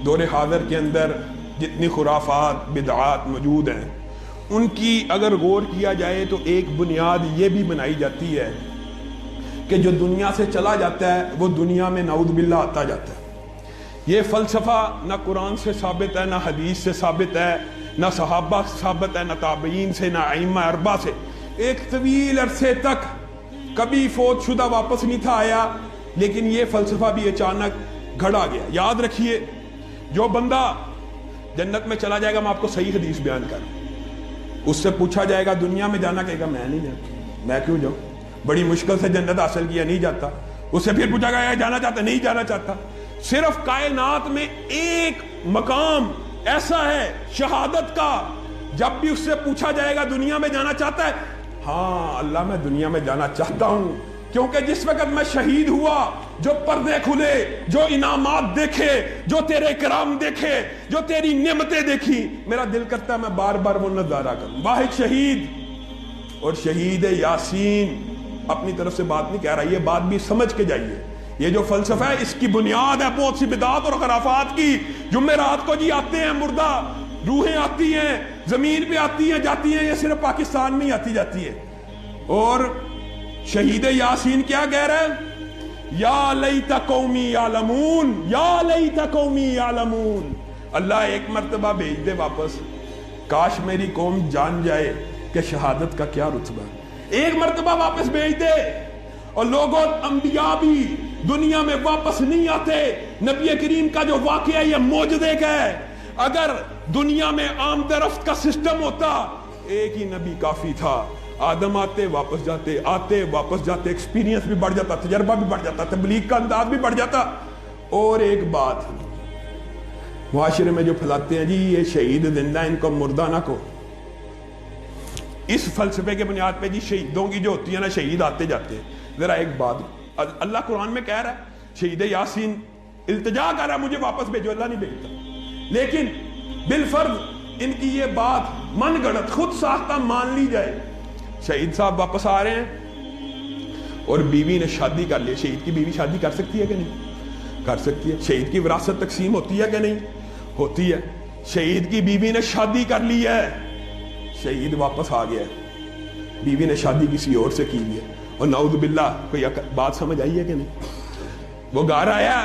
دور حاضر کے اندر جتنی خرافات بدعات موجود ہیں ان کی اگر غور کیا جائے تو ایک بنیاد یہ بھی بنائی جاتی ہے کہ جو دنیا سے چلا جاتا ہے وہ دنیا میں نعوذ باللہ آتا جاتا ہے۔ یہ فلسفہ نہ قرآن سے ثابت ہے، نہ حدیث سے ثابت ہے، نہ صحابہ سے ثابت ہے، نہ تابعین سے، نہ ائمہ اربعہ سے۔ ایک طویل عرصے تک کبھی فوت شدہ واپس نہیں تھا آیا، لیکن یہ فلسفہ بھی اچانک گھڑا گیا۔ یاد رکھیے، جو بندہ جنت میں چلا جائے گا، میں آپ کو صحیح حدیث بیان کروں، اس سے پوچھا جائے گا دنیا میں جانا، کہے گا میں نہیں جاتا۔ میں کیوں جاؤں؟ بڑی مشکل سے جنت حاصل کیا، نہیں جاتا۔ اس سے پھر پوچھا گیا جانا چاہتا، نہیں جانا چاہتا۔ صرف کائنات میں ایک مقام ایسا ہے شہادت کا، جب بھی اس سے پوچھا جائے گا دنیا میں جانا چاہتا ہے، ہاں اللہ میں دنیا میں جانا چاہتا ہوں، کیونکہ جس وقت میں شہید ہوا، جو پردے کھلے، جو انعامات دیکھے، جو تیرے کرام دیکھے، جو تیری نعمتیں دیکھی، میرا دل کرتا ہے میں بار بار وہ نظارہ کروں۔ واحد شہید اور شہید یاسین اپنی طرف سے بات نہیں کہہ رہا، یہ بات بھی سمجھ کے جائیے۔ یہ جو فلسفہ ہے اس کی بنیاد ہے بہت سی بدعات اور خرافات کی۔ جمعرات کو جی آتے ہیں مردہ روحیں آتی ہیں، زمین پہ آتی ہیں جاتی ہیں، یہ صرف پاکستان میں ہی آتی جاتی ہے۔ اور شہید یاسین کیا کہہ رہا ہے؟ یا لیت قومی یعلمون، یا لیت قومی یعلمون، اللہ ایک مرتبہ بھیج دے واپس، کاش میری قوم جان جائے کہ شہادت کا کیا رتبہ ہے۔ ایک مرتبہ واپس بھیج دے۔ اور لوگوں، انبیاء بھی دنیا میں واپس نہیں آتے۔ نبی کریم کا جو واقعہ یہ معجزے کا ہے، اگر دنیا میں آمد رفت کا سسٹم ہوتا، ایک ہی نبی کافی تھا۔ آدم آتے واپس جاتے، آتے واپس جاتے، ایکسپیرینس بھی بڑھ جاتا، تجربہ بھی بڑھ جاتا، تبلیغ کا انداز بھی بڑھ جاتا۔ اور ایک بات معاشرے میں جو پھیلاتے ہیں جی یہ شہید زندہ، ان کو مردہ نہ کو، اس فلسفے کے بنیاد پہ جی شہیدوں کی جو ہوتی ہے نا، شہید آتے جاتے ہیں۔ ذرا ایک بات، اللہ قرآن میں کہہ رہا ہے شہید یاسین التجا کر رہا ہے مجھے واپس بھیجو، اللہ نہیں بھیجتا، لیکن بالفرض ان کی یہ بات من گڑت خود ساختہ مان لی جائے، شہید صاحب واپس آ رہے ہیں اور بیوی نے شادی کر لی۔ شہید کی بیوی شادی کر سکتی ہے کہ نہیں؟ کر سکتی ہے۔ شہید کی وراثت تقسیم ہوتی ہے کہ نہیں؟ ہوتی ہے۔ شہید کی بیوی نے شادی کر لی ہے، شہید واپس آ گیا ہے، بیوی نے شادی کسی اور سے کی ہے، اور نعوذ باللہ کوئی بات سمجھ آئی ہے کہ نہیں؟ وہ گھر آیا،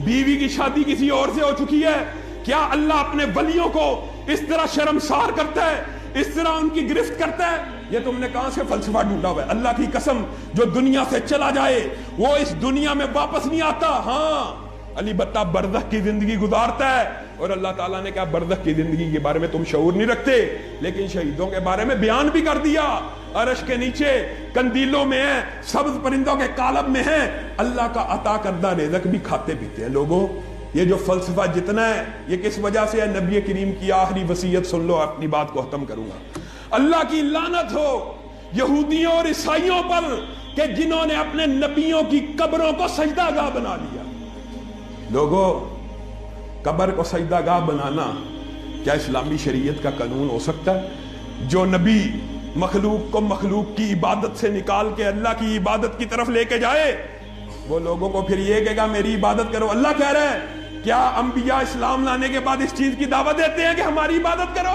بیوی کی شادی کسی اور سے ہو چکی ہے۔ کیا اللہ اپنے ولیوں کو اس طرح شرمسار کرتا ہے، اس طرح ان کی گرفت کرتا ہے؟ یہ تم نے کہاں سے فلسفہ ڈھونڈا ہوا ہے؟ اللہ کی قسم، جو دنیا سے چلا جائے وہ اس دنیا میں واپس نہیں آتا۔ ہاں علی بتہ برزخ کی زندگی گزارتا ہے، اور اللہ تعالیٰ نے کہا برزخ کی زندگی کے بارے میں تم شعور نہیں رکھتے، لیکن شہیدوں کے بارے میں بیان بھی کر دیا۔ عرش کے نیچے قندیلوں میں ہیں، سبز پرندوں کے قالب میں ہیں، اللہ کا عطا کردہ رزق بھی کھاتے پیتے ہیں۔ لوگوں، یہ جو فلسفہ جتنا ہے یہ کس وجہ سے ہے؟ نبی کریم کی آخری وصیت سن لو، اپنی بات کو ختم کروں گا۔ اللہ کی لعنت ہو یہودیوں اور عیسائیوں پر کہ جنہوں نے اپنے نبیوں کی قبروں کو سجدہ گاہ بنا لیا۔ لوگوں، قبر کو سجدہ گاہ بنانا کیا اسلامی شریعت کا قانون ہو سکتا ہے؟ جو نبی مخلوق کو مخلوق کی عبادت سے نکال کے اللہ کی عبادت کی طرف لے کے جائے، وہ لوگوں کو پھر یہ کہے گا میری عبادت کرو۔ اللہ کہہ رہا ہے کیا انبیاء اسلام لانے کے بعد اس چیز کی دعوت دیتے ہیں کہ ہماری عبادت کرو؟